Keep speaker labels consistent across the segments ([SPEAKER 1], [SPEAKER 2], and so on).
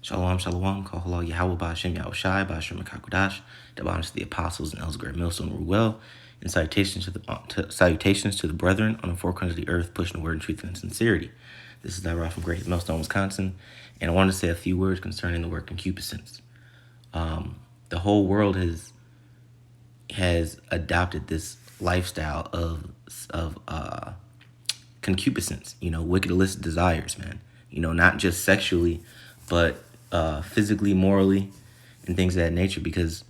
[SPEAKER 1] Shalom, shalom, Kahala Yahweh Ba'Shem Yahushai Ba'Shem Kakodash, the honors to the apostles and elders, great millstone rule well, and salutations to the brethren on the four corners of the earth, pushing the word in truth and sincerity. This is Thelema from Great Millstone, Wisconsin, and I wanted to say a few words concerning the word concupiscence. The whole world has adopted this lifestyle of concupiscence, wicked illicit desires, man. Not just sexually, but physically, morally, and things of that nature, because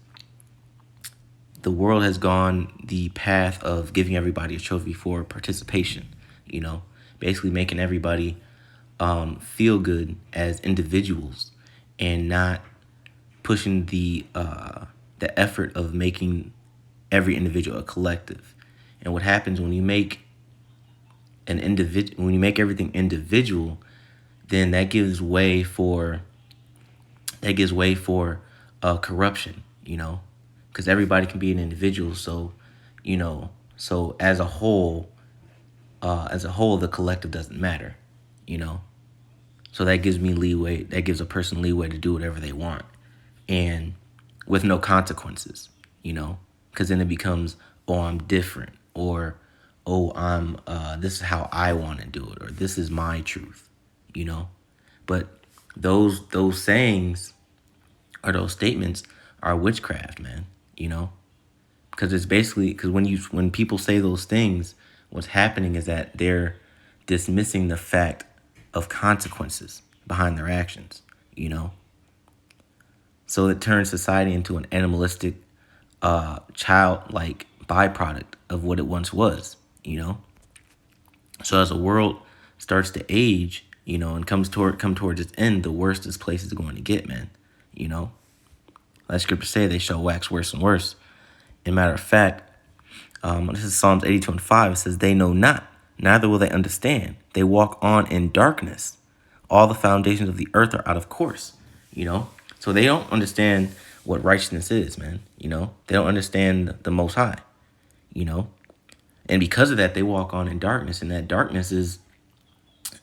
[SPEAKER 1] the world has gone the path of giving everybody a trophy for participation, basically making everybody feel good as individuals and not pushing the effort of making every individual a collective. And what happens when you make everything individual, then that gives way for corruption, because everybody can be an individual. So as a whole, the collective doesn't matter, So that gives me leeway. That gives a person leeway to do whatever they want, and with no consequences, because then it becomes, oh, I'm different, or oh, I'm this is how I want to do it, or this is my truth, But those sayings or those statements are witchcraft, man, because it's basically, because when people say those things, what's happening is that they're dismissing the fact of consequences behind their actions, So it turns society into an animalistic, childlike byproduct of what it once was, So as the world starts to age, and come towards its end, the worse this place is going to get, man. Like scripture say, they shall wax worse and worse. In matter of fact, this is Psalms 82:5. It says, "They know not, neither will they understand. They walk on in darkness. All the foundations of the earth are out of course." So they don't understand what righteousness is, man. They don't understand the Most High. And because of that, they walk on in darkness, and that darkness is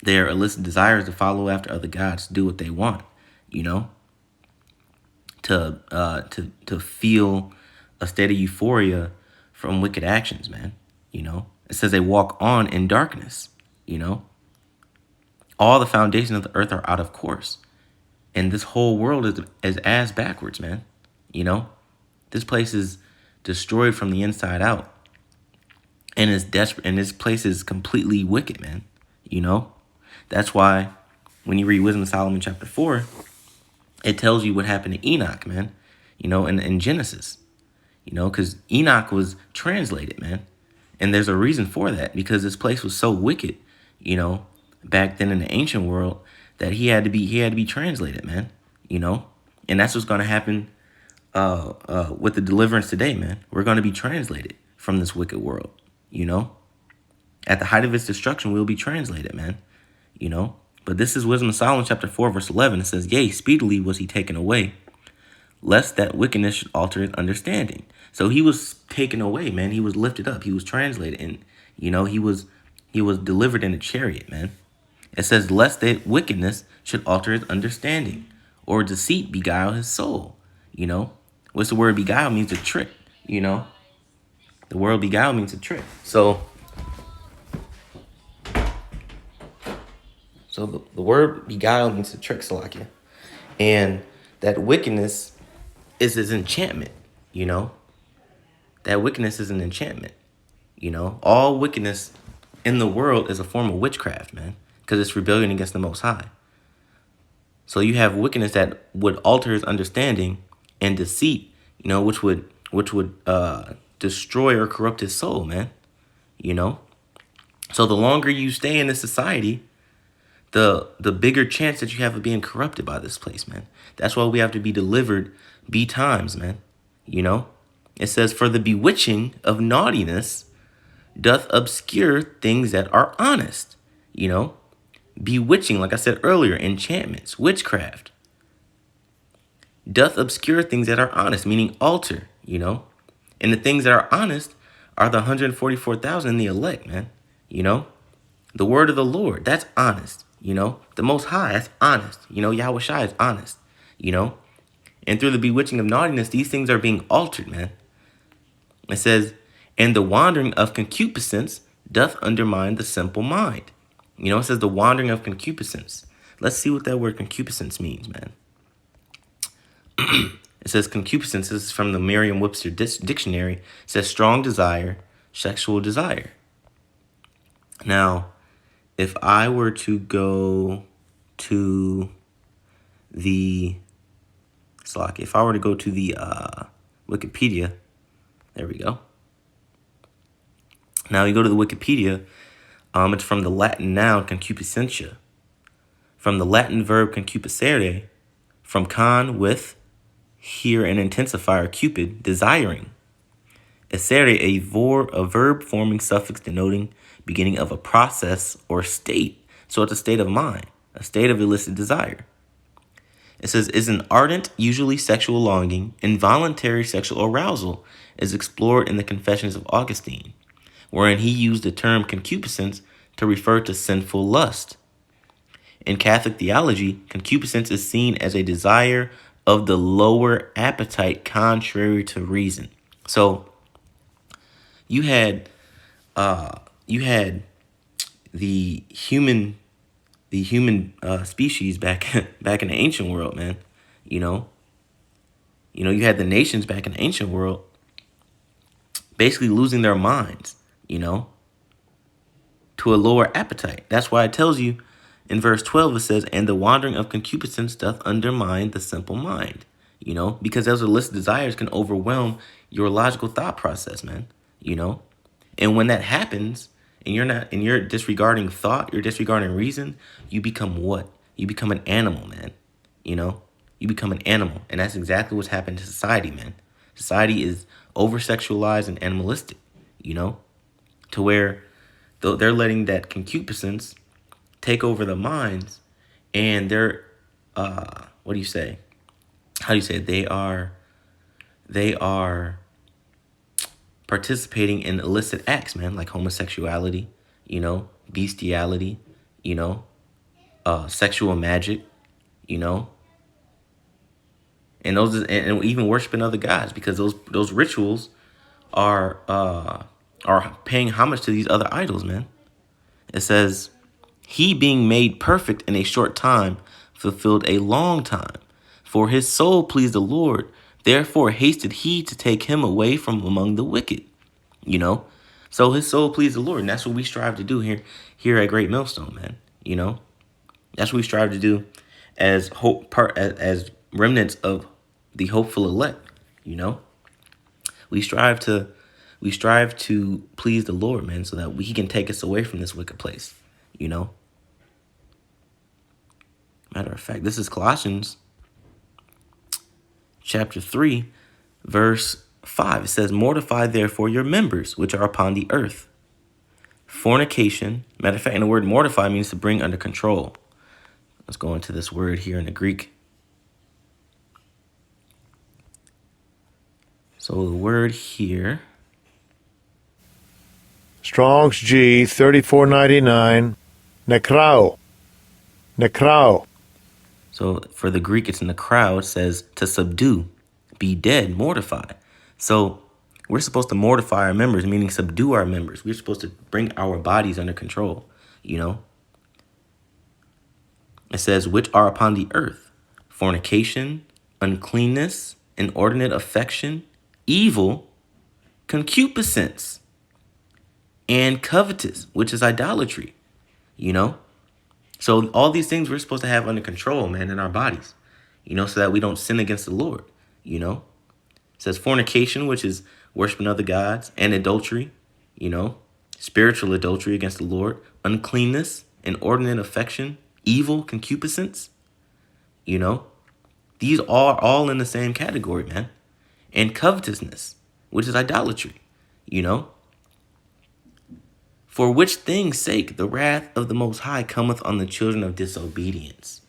[SPEAKER 1] their illicit desires to follow after other gods, to do what they want, to feel a state of euphoria from wicked actions, man. It says they walk on in darkness. All the foundations of the earth are out of course, and this whole world is ass backwards, man. This place is destroyed from the inside out, and is desperate, and this place is completely wicked, man. That's why when you read Wisdom of Solomon chapter 4, it tells you what happened to Enoch, man, in Genesis, because Enoch was translated, man. And there's a reason for that, because this place was so wicked, back then in the ancient world, that he had to be translated, man, and that's what's going to happen with the deliverance today, man. We're going to be translated from this wicked world, At the height of its destruction, we'll be translated, man, But this is Wisdom of Solomon chapter 4, verse 11. It says, "Yea, speedily was he taken away, lest that wickedness should alter his understanding." So he was taken away, man. He was lifted up. He was translated, and he was delivered in a chariot, man. It says, "Lest that wickedness should alter his understanding, or deceit beguile his soul." What's the word beguile? Means to trick. The word beguile means to trick. So the word beguile means to trick, Salakia. And that wickedness is his enchantment, That wickedness is an enchantment, All wickedness in the world is a form of witchcraft, man, because it's rebellion against the Most High. So you have wickedness that would alter his understanding, and deceit, which would destroy or corrupt his soul, man, So the longer you stay in this society, the bigger chance that you have of being corrupted by this place, man. That's why we have to be delivered times, man. It says, "For the bewitching of naughtiness doth obscure things that are honest." Bewitching, like I said earlier, enchantments, witchcraft, doth obscure things that are honest, meaning alter, And the things that are honest are the 144,000 in the elect, man. The word of the Lord, that's honest. The Most High, that's honest. Yahweh Shai is honest. you know? And through the bewitching of naughtiness, these things are being altered, man. It says, and the wandering of concupiscence doth undermine the simple mind. It says the wandering of concupiscence. Let's see what that word concupiscence means, man. It says concupiscence. This is from the Merriam-Webster dictionary. It says strong desire, sexual desire. Now, if I were to go to the Wikipedia, there we go. Now you go to the Wikipedia, it's from the Latin noun concupiscentia, from the Latin verb concupiscere, from con with, here an intensifier, cupid, desiring. Essere, a verb forming suffix denoting beginning of a process or state. So it's a state of mind, a state of illicit desire. It says, is an ardent, usually sexual longing, involuntary sexual arousal, is explored in the Confessions of Augustine, wherein he used the term concupiscence to refer to sinful lust. In Catholic theology, concupiscence is seen as a desire of the lower appetite contrary to reason. So you had the human species back in the ancient world, man. You had the nations back in the ancient world basically losing their minds, to a lower appetite. That's why it tells you in verse 12, it says, and the wandering of concupiscence doth undermine the simple mind, because those illicit desires can overwhelm your logical thought process, man, and when that happens, and you're disregarding thought, you're disregarding reason, you become what? You become an animal, man, you become an animal, and that's exactly what's happened to society, man. Society is over-sexualized and animalistic, to where they're letting that concupiscence take over the minds, and they're what do you say? How do you say it? They are participating in illicit acts, man, like homosexuality, bestiality, sexual magic, and and even worshiping other gods, because those rituals are paying homage to these other idols, man. It says, he being made perfect in a short time fulfilled a long time, for his soul pleased the Lord. Therefore hasted he to take him away from among the wicked. So his soul pleased the Lord, and that's what we strive to do here at Great Millstone, man. That's what we strive to do as as remnants of the hopeful elect. We strive to please the Lord, man, so that he can take us away from this wicked place. Matter of fact, this is Colossians chapter 3, verse 5. It says, mortify therefore your members which are upon the earth. Fornication. Matter of fact, and the word mortify means to bring under control. Let's go into this word here in the Greek. So the word here,
[SPEAKER 2] Strong's G 3499, nekrao.
[SPEAKER 1] so for the Greek, it's nekrao. It says to subdue, be dead, mortify. So we're supposed to mortify our members, meaning subdue our members. We're supposed to bring our bodies under control, It says, which are upon the earth, fornication, uncleanness, inordinate affection, evil, concupiscence, and covetous, which is idolatry, So all these things we're supposed to have under control, man, in our bodies, so that we don't sin against the Lord, It says fornication, which is worshiping other gods, and adultery, spiritual adultery against the Lord, uncleanness, inordinate affection, evil, concupiscence, These are all in the same category, man. And covetousness, which is idolatry, For which thing's sake the wrath of the Most High cometh on the children of disobedience.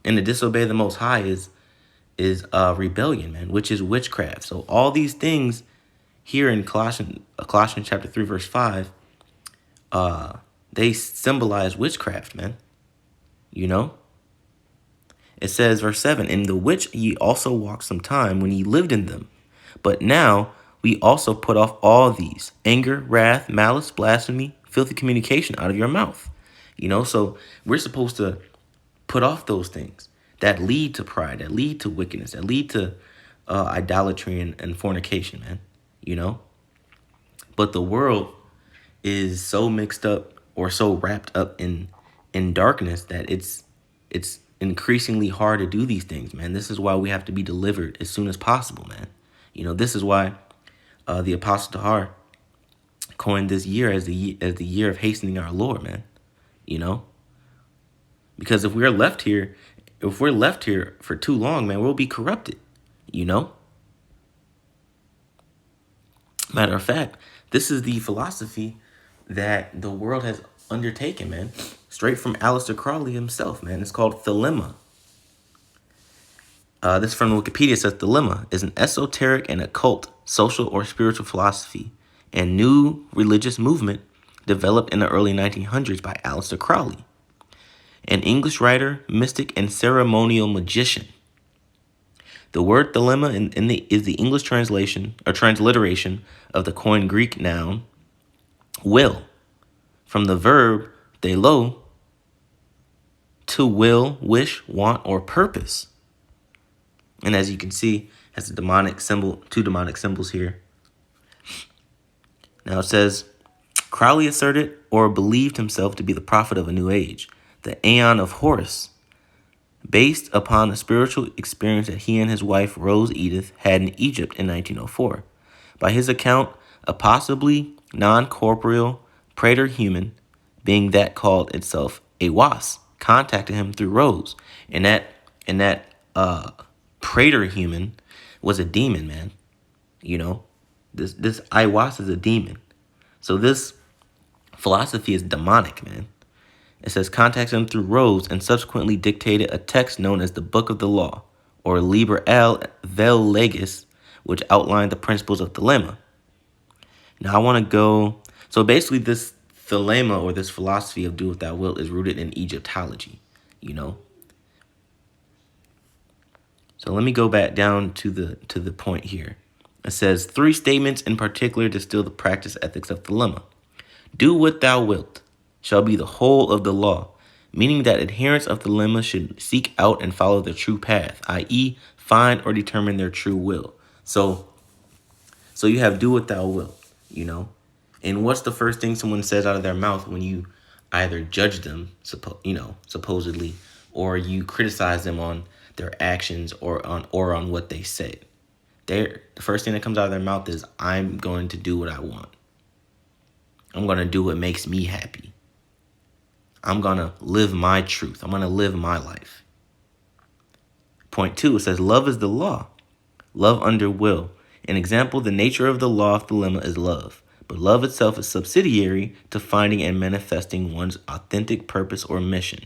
[SPEAKER 1] And to disobey the Most High is rebellion, man, which is witchcraft. So all these things here in Colossians chapter 3, verse 5, they symbolize witchcraft, man, It says, verse 7, in the which ye also walked some time when ye lived in them. But now we also put off all these anger, wrath, malice, blasphemy, filthy communication out of your mouth. So we're supposed to put off those things that lead to pride, that lead to wickedness, that lead to idolatry and fornication, man. You know? But the world is so mixed up or so wrapped up in darkness that it's increasingly hard to do these things, man. This is why we have to be delivered as soon as possible, man. This is why the Apostle Tahar coined this year as the year of hastening our Lord, man. You know, because if we're left here for too long, man, we'll be corrupted. You know, matter of fact, this is the philosophy that the world has undertaken, man. Straight from Aleister Crowley himself, man. It's called Thelema. This from Wikipedia says Thelema is an esoteric and occult social or spiritual philosophy and new religious movement developed in the early 1900s by Aleister Crowley, an English writer, mystic, and ceremonial magician. The word Thelema is the English translation or transliteration of the coined Greek noun will, from the verb thelo, to will, wish, want, or purpose. And as you can see, has a demonic symbol, two demonic symbols here. Now it says, Crowley asserted or believed himself to be the prophet of a new age, the Aeon of Horus, based upon the spiritual experience that he and his wife, Rose Edith, had in Egypt in 1904. By his account, a possibly non-corporeal praetor-human, being that called itself a was, contacted him through Rose, and that praetor-human was a demon, man. This Iwas is a demon. So this philosophy is demonic, man. It says contacted him through Rose and subsequently dictated a text known as the Book of the Law, or Liber Al Vel Legis, which outlined the principles of Thelema. Now I want to go. So basically, this Thelema, or this philosophy of do what thou wilt, is rooted in Egyptology. So let me go back down to the point here. It says 3 statements in particular distill the practice ethics of Thelema. Do what thou wilt shall be the whole of the law, meaning that adherents of Thelema should seek out and follow the true path, i.e., find or determine their true will. So you have do what thou wilt, And what's the first thing someone says out of their mouth when you either judge them, supposedly, or you criticize them on their actions or on what they said? The first thing that comes out of their mouth is, I'm going to do what I want. I'm going to do what makes me happy. I'm going to live my truth. I'm going to live my life. Point 2, it says, love is the law. Love under will. An example, the nature of the law of Thelema is love. But love itself is subsidiary to finding and manifesting one's authentic purpose or mission.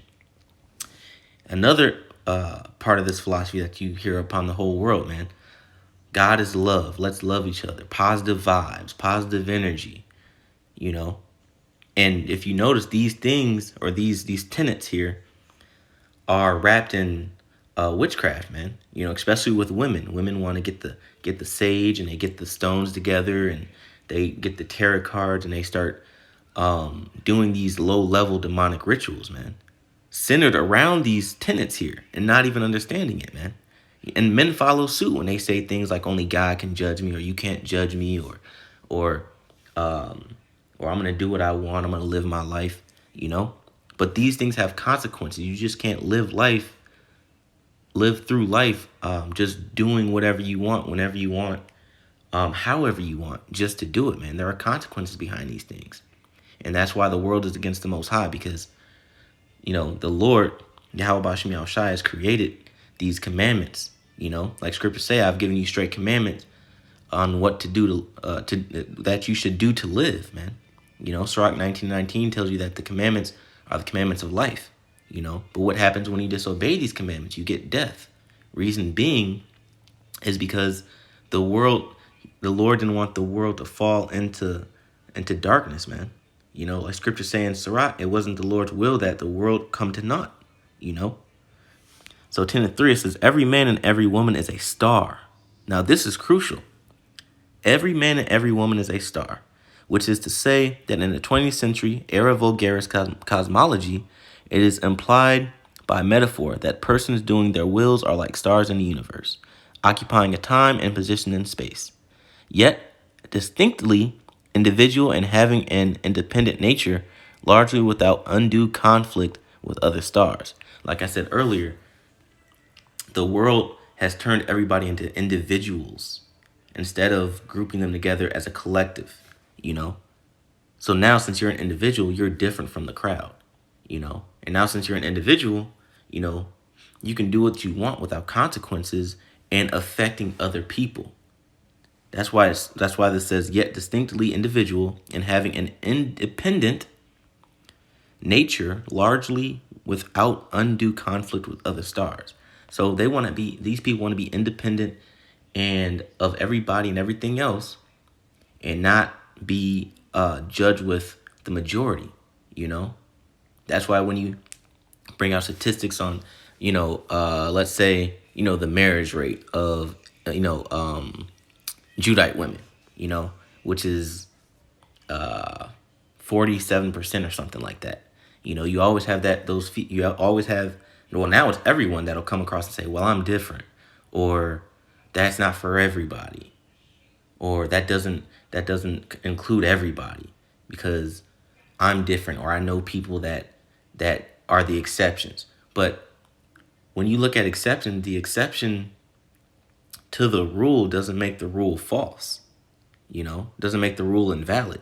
[SPEAKER 1] Another part of this philosophy that you hear upon the whole world, man. God is love. Let's love each other. Positive vibes, positive energy, And if you notice, these things or these tenets here are wrapped in witchcraft, man. Especially with women. Women want to get the sage and they get the stones together and they get the tarot cards and they start doing these low-level demonic rituals, man, centered around these tenets here and not even understanding it, man. And men follow suit when they say things like only God can judge me, or you can't judge me, or I'm gonna do what I want. I'm gonna live my life, But these things have consequences. You just can't live through life, just doing whatever you want, whenever you want, however you want, just to do it, man. There are consequences behind these things, and that's why the world is against the Most High, because the Lord, Yahweh Bashim Yahushai, has created these commandments. Like scriptures say, I've given you straight commandments on what to do that you should do to live, man. Sirach 19:19 tells you that the commandments are the commandments of life. But what happens when you disobey these commandments? You get death. Reason being is because the Lord didn't want the world to fall into darkness, man. Like scripture say in Sirach, it wasn't the Lord's will that the world come to naught. So 10 and 3, it says, every man and every woman is a star. Now, this is crucial. Every man and every woman is a star, which is to say that in the 20th century era vulgaris cosmology, it is implied by metaphor that persons doing their wills are like stars in the universe, occupying a time and position in space, yet distinctly individual and having an independent nature, largely without undue conflict with other stars. Like I said earlier, the world has turned everybody into individuals instead of grouping them together as a collective, you know? So now, since you're an individual, you're different from the crowd, you know? And now, since you're an individual, you know, you can do what you want without consequences and affecting other people. That's why this says, yet distinctly individual and having an independent nature, largely without undue conflict with other stars. So these people want to be independent and of everybody and everything else, and not be judged with the majority. You know, that's why when you bring out statistics on, let's say, the marriage rate of, Judite women, which is 47% or something like that. You always have that. You always have. Well, now it's everyone that'll come across and say, "Well, I'm different," or "That's not for everybody," or that doesn't include everybody because I'm different, or I know people that are the exceptions. But when you look at exception, the exception to the rule doesn't make the rule false. Doesn't make the rule invalid.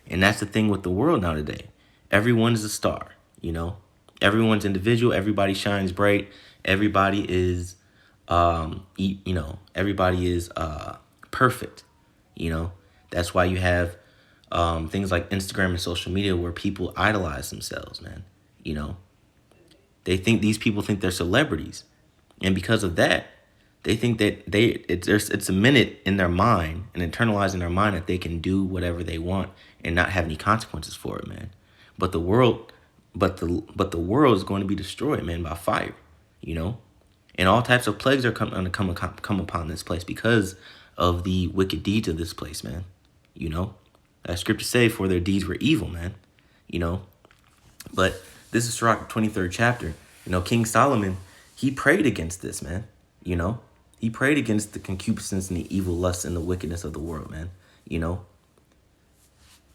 [SPEAKER 1] And that's the thing with the world now today. Everyone is a star, Everyone's individual, everybody shines bright, everybody is everybody is perfect. That's why you have things like Instagram and social media where people idolize themselves, man. You know, these people think they're celebrities, and because of that, they think that it's a minute in their mind and internalized in their mind that they can do whatever they want and not have any consequences for it, man. But the world, but the world is going to be destroyed, man, by fire, and all types of plagues are going to come upon this place because of the wicked deeds of this place, man. That scripture say, for their deeds were evil, man. You know, but this is Sirach 23rd chapter. King Solomon, he prayed against this, man. He prayed against the concupiscence and the evil lust and the wickedness of the world, man.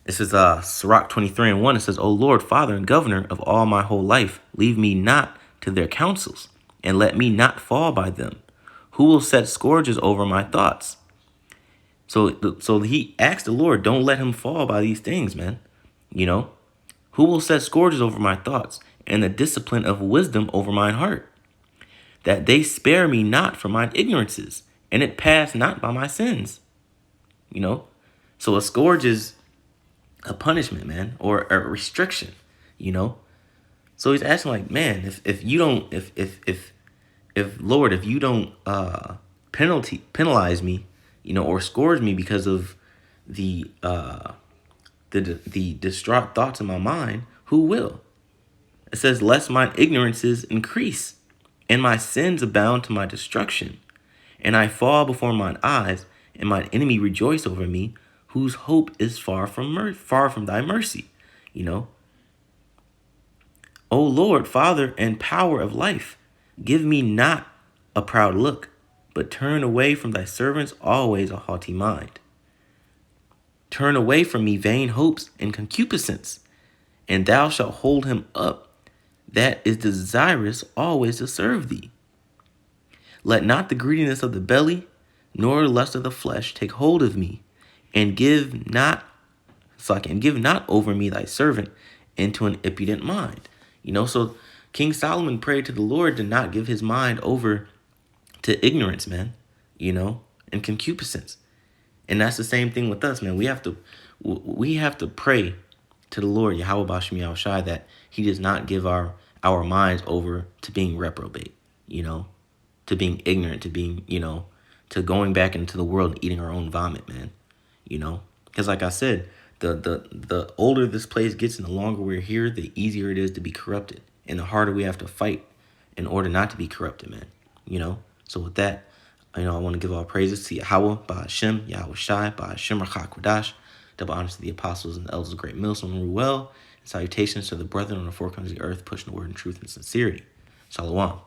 [SPEAKER 1] It says, Sirach 23:1, it says, O Lord, Father and Governor of all my whole life, leave me not to their counsels, and let me not fall by them. Who will set scourges over my thoughts? So he asked the Lord, don't let him fall by these things, man. Who will set scourges over my thoughts, and the discipline of wisdom over mine heart? That they spare me not for mine ignorances, and it pass not by my sins. So a scourge is a punishment, man, or a restriction. So he's asking, like, man, if you don't, if Lord, if you don't penalize me, or scourge me because of the distraught thoughts in my mind, who will? It says, lest mine ignorances increase, and my sins abound to my destruction, and I fall before mine eyes, and mine enemy rejoice over me, whose hope is far from thy mercy. O Lord, Father and power of life, give me not a proud look, but turn away from thy servants always a haughty mind. Turn away from me vain hopes and concupiscence, and thou shalt hold him up that is desirous always to serve thee. Let not the greediness of the belly, nor the lust of the flesh take hold of me, and give not over me thy servant into an impudent mind. So King Solomon prayed to the Lord to not give his mind over to ignorance, man, and concupiscence. And that's the same thing with us, man. We have to pray to the Lord, Yahweh Bashim Yahushai, that he does not give our minds over to being reprobate, to being ignorant, to being, to going back into the world and eating our own vomit, man. Because like I said, the older this place gets and the longer we're here, the easier it is to be corrupted and the harder we have to fight in order not to be corrupted, man. So with that, I want to give all praises to Yahweh, Ba'ashem, Yahweh Shai, Ba'ashem, Rachak Kodash. Double honors to the apostles and the elders of Great Millstone rule well. And salutations to the brethren on the four corners of the earth, pushing the word in truth and sincerity. Shalom.